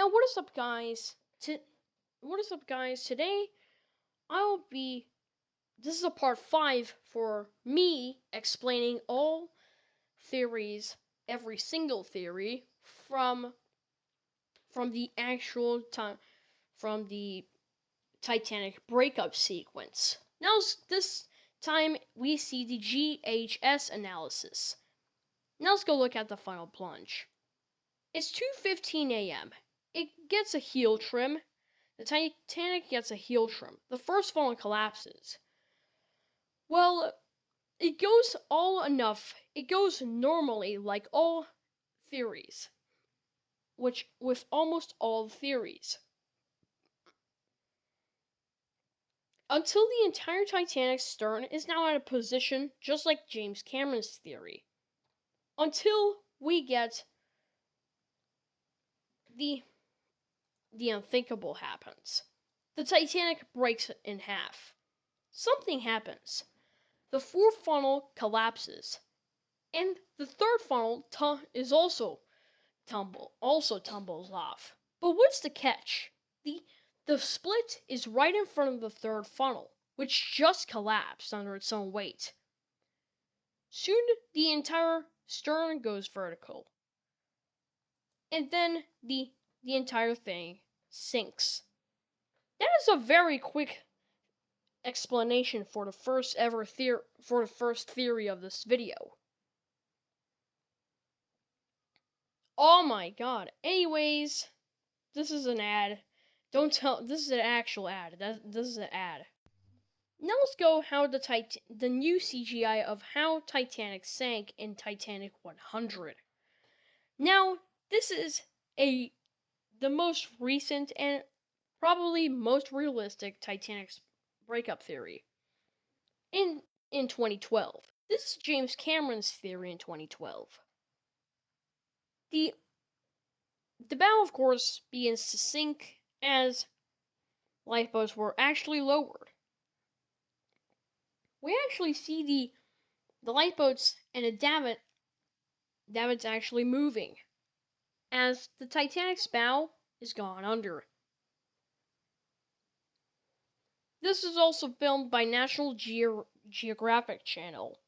what is up, guys? What is up, guys? Today I'll be. This is a part 5 for me explaining all theories, every single theory from the actual time from the Titanic breakup sequence. Now this time we see the GHS analysis. Now let's go look at the final plunge. It's 2:15 a.m. It gets a heel trim. The Titanic gets a heel trim. The first funnel collapses. Well, it goes all enough. It goes normally like all theories, which with almost all theories. Until the entire Titanic's stern is now at a position just like James Cameron's theory. Until we get the unthinkable happens. The Titanic breaks in half. Something happens. The fourth funnel collapses, and the third funnel is also tumbles off. But what's the catch? The split is right in front of the third funnel, which just collapsed under its own weight. Soon the entire stern goes vertical, and then the entire thing sinks. That is a very quick explanation for the first theory of this video. Oh my god. Anyways, this is an ad. Don't tell. This is an actual ad. This is an ad. Now let's go how the new CGI of how Titanic sank in Titanic 100. Now this is the most recent and probably most realistic Titanic's breakup theory. In 2012. This is James Cameron's theory in 2012. The bow, of course, begins to sink as lifeboats were actually lowered. We actually see the lifeboats and the davits actually moving as the Titanic's bow is gone under. This is also filmed by National Geographic Channel.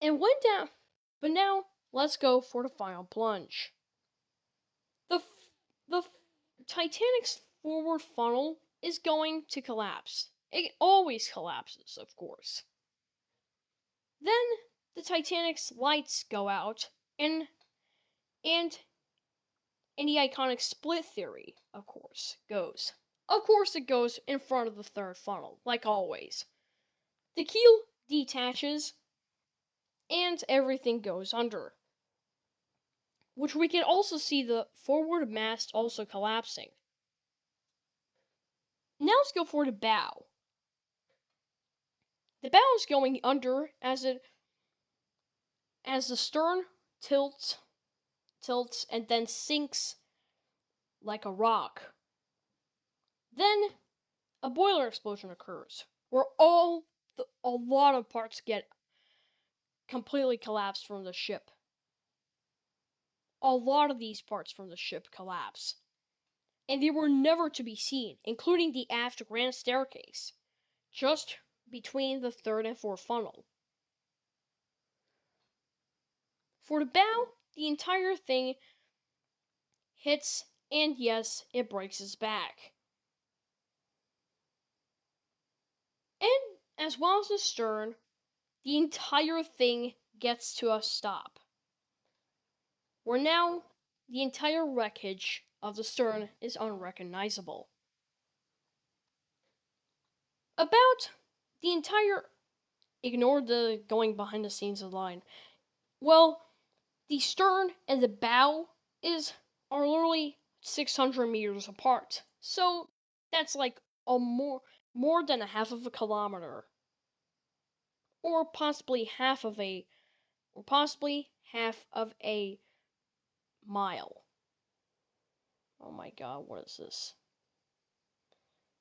And went down. But now, let's go for the final plunge. The Titanic's forward funnel is going to collapse. It always collapses, of course. Then the Titanic's lights go out, and the iconic split theory, of course, goes. Of course, it goes in front of the third funnel, like always. The keel detaches, and everything goes under. Which we can also see the forward mast also collapsing. Now let's go for the bow. The bow is going under as the stern tilts and then sinks like a rock. Then a boiler explosion occurs where a lot of parts get completely collapsed from the ship. A lot of these parts from the ship collapse. And they were never to be seen, including the aft grand staircase, just between the third and fourth funnel. For the bow, the entire thing hits, and yes, it breaks its back. And as well as the stern, the entire thing gets to a stop. Where now, the entire wreckage of the stern is unrecognizable. About the entire... Ignore the going behind the scenes line. Well, the stern and the bow are literally 600 meters apart. So that's like a more than a half of a kilometer. Or possibly half of a mile. Oh my god, what is this?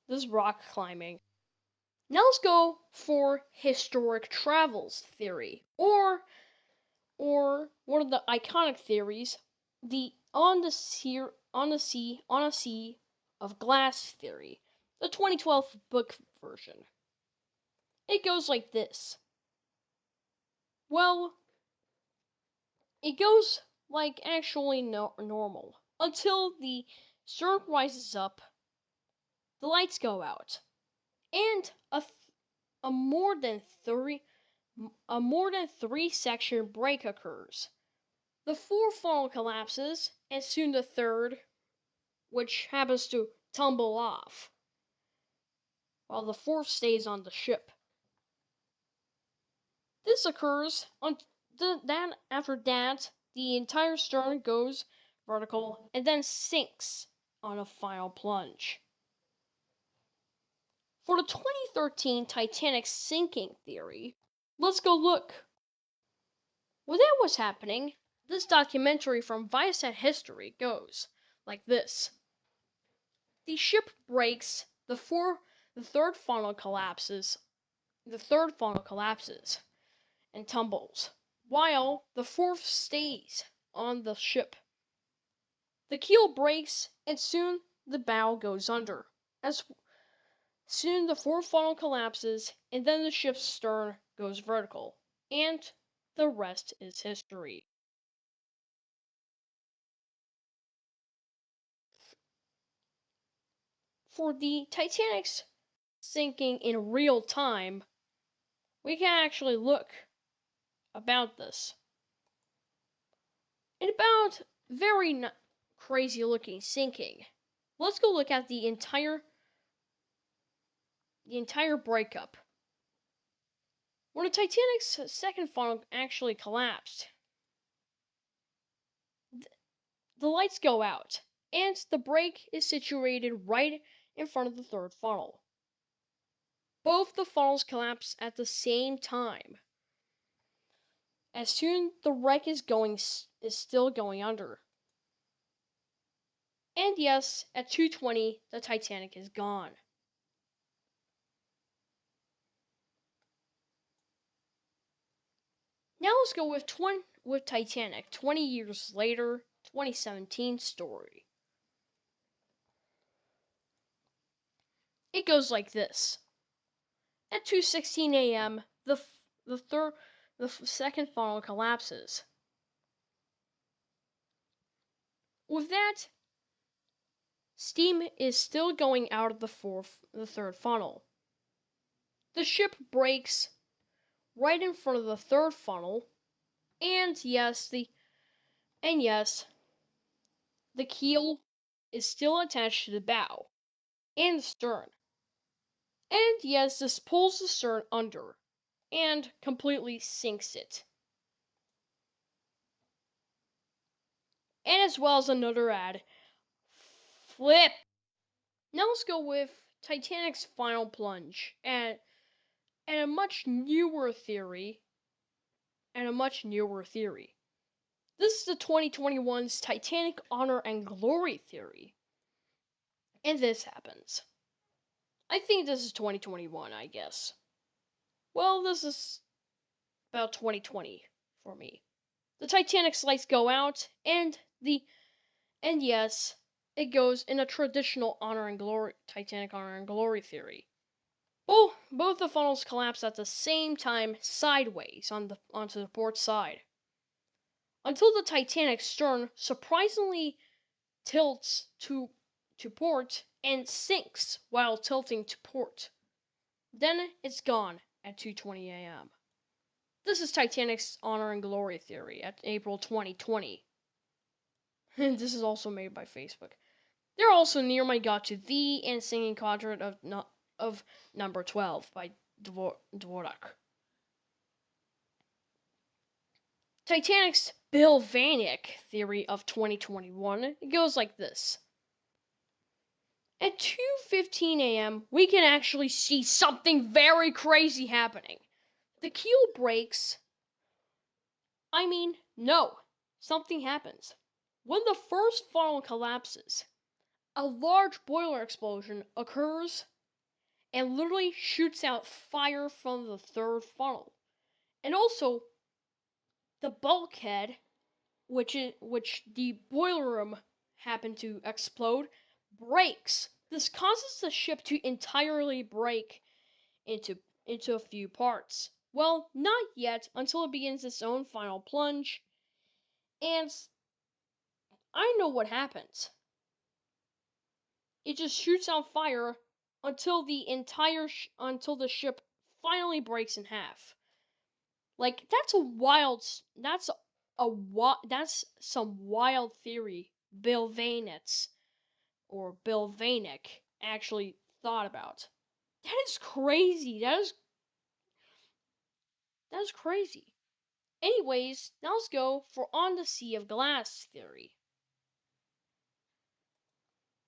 This is rock climbing. Now let's go for historic travels theory, or or one of the iconic theories, the on a sea of glass theory, the 2012 book version. It goes like this. Well, it goes like actually normal until the sun rises up, the lights go out, and a more than three section break occurs. The fourth funnel collapses, and soon the third, which happens to tumble off, while the fourth stays on the ship. This occurs on after that, the entire stern goes vertical and then sinks on a final plunge. For the 2013 Titanic sinking theory, let's go look. While that was happening, this documentary from Viasat History goes like this. The ship breaks, the third funnel collapses, and tumbles, while the fourth stays on the ship. The keel breaks, and soon the bow goes under. As soon the fourth funnel collapses, and then the ship's stern goes vertical, and the rest is history. For the Titanic's sinking in real time, we can actually look about this. And about very crazy looking sinking. Let's go look at the entire breakup. When the Titanic's second funnel actually collapsed, the lights go out, and the break is situated right in front of the third funnel. Both the funnels collapse at the same time. As soon the wreck is still going under. And yes, at 2:20, the Titanic is gone. Now let's go with Titanic 20 years later, 2017 story. It goes like this. At 2:16 a.m., the second funnel collapses. With that, steam is still going out of the third funnel. The ship breaks right in front of the third funnel, and yes, the keel is still attached to the bow and the stern. And yes, this pulls the stern under and completely sinks it. And as well as another ad. Flip! Now let's go with Titanic's final plunge and a much newer theory. This is the 2021's Titanic Honor and Glory theory. And this happens. I think this is 2021, I guess. Well, this is about 2020 for me. The Titanic's lights go out, and yes, it goes in a traditional Titanic Honor and Glory theory. Both the funnels collapse at the same time sideways onto the port side. Until the Titanic's stern surprisingly tilts to port and sinks while tilting to port. Then it's gone at 2:20 a.m. This is Titanic's Honor and Glory theory at April 2020. And this is also made by Facebook. They're also near my got to thee and singing quadrant of number 12 by Dvorak. Titanic's Bill Vanek theory of 2021 goes like this. At 2:15 a.m., we can actually see something very crazy happening. The keel breaks. No, something happens. When the first funnel collapses, a large boiler explosion occurs and literally shoots out fire from the third funnel. And also, the bulkhead, which the boiler room happened to explode, breaks. This causes the ship to entirely break into a few parts. Well, not yet, until it begins its own final plunge. And I know what happens. It just shoots out fire until until the ship finally breaks in half. Like that's some wild theory Bill Vaynetz or Bill Vanek actually thought about. That is crazy. That is crazy. Anyways, now let's go for On the Sea of Glass theory.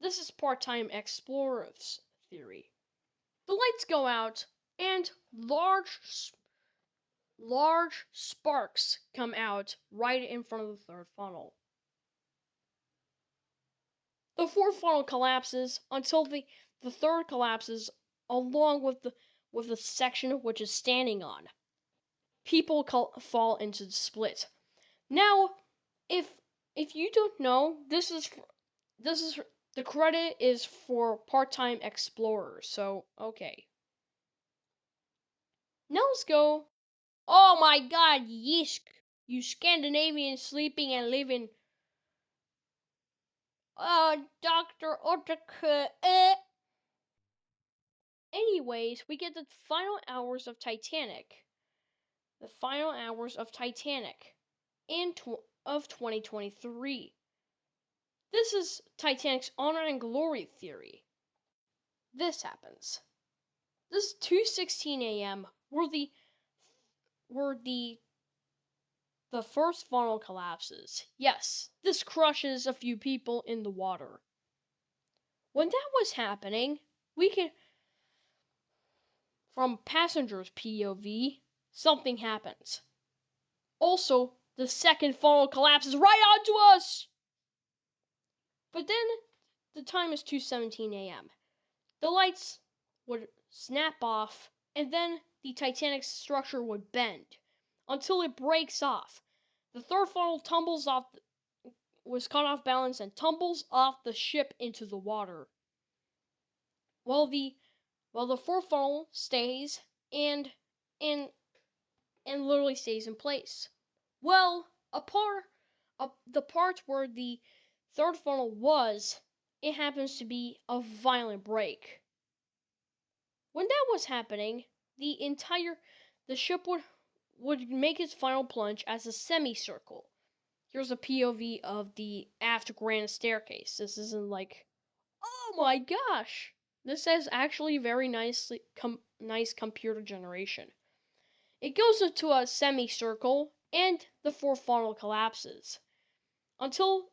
This is part-time explorers theory. The lights go out and large sparks come out right in front of the third funnel. The fourth funnel collapses until the third collapses along with the section which is standing on. People fall into the split. Now, if you don't know, this is the credit is for part-time explorers. So, okay. Now let's go. Oh my god, Yisk, you Scandinavian sleeping and living. Dr. Otakar. Anyways, we get the final hours of Titanic. The final hours of Titanic of 2023. This is Titanic's honor and glory theory. This happens. This is 2:16 a.m. where the first funnel collapses. Yes, this crushes a few people in the water. When that was happening, we can, from passengers' POV, something happens. Also, the second funnel collapses right onto us! But then, the time is 2:17 a.m. The lights would snap off, and then the Titanic's structure would bend until it breaks off. The third funnel was caught off balance and tumbles off the ship into the water. While the fourth funnel stays and literally stays in place. Well, the part where the third funnel was, it happens to be a violent break. When that was happening, the ship would make its final plunge as a semicircle. Here's a POV of the aft grand staircase. This isn't like, oh my gosh! This is actually very nice computer generation. It goes into a semicircle, and the fourth funnel collapses until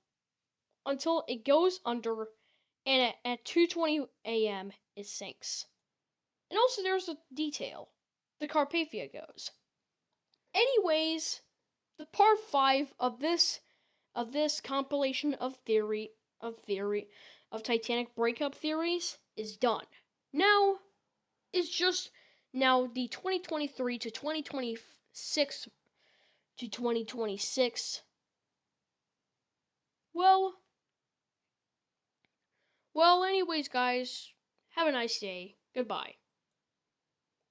it goes under, and at 2:20 a.m. it sinks. And also, there's a detail: the Carpathia goes. Anyways, the part 5 of this compilation of Titanic breakup theories is done. Now it's just the 2023 to 2026 to 2026. Well, anyways, guys, have a nice day. Goodbye.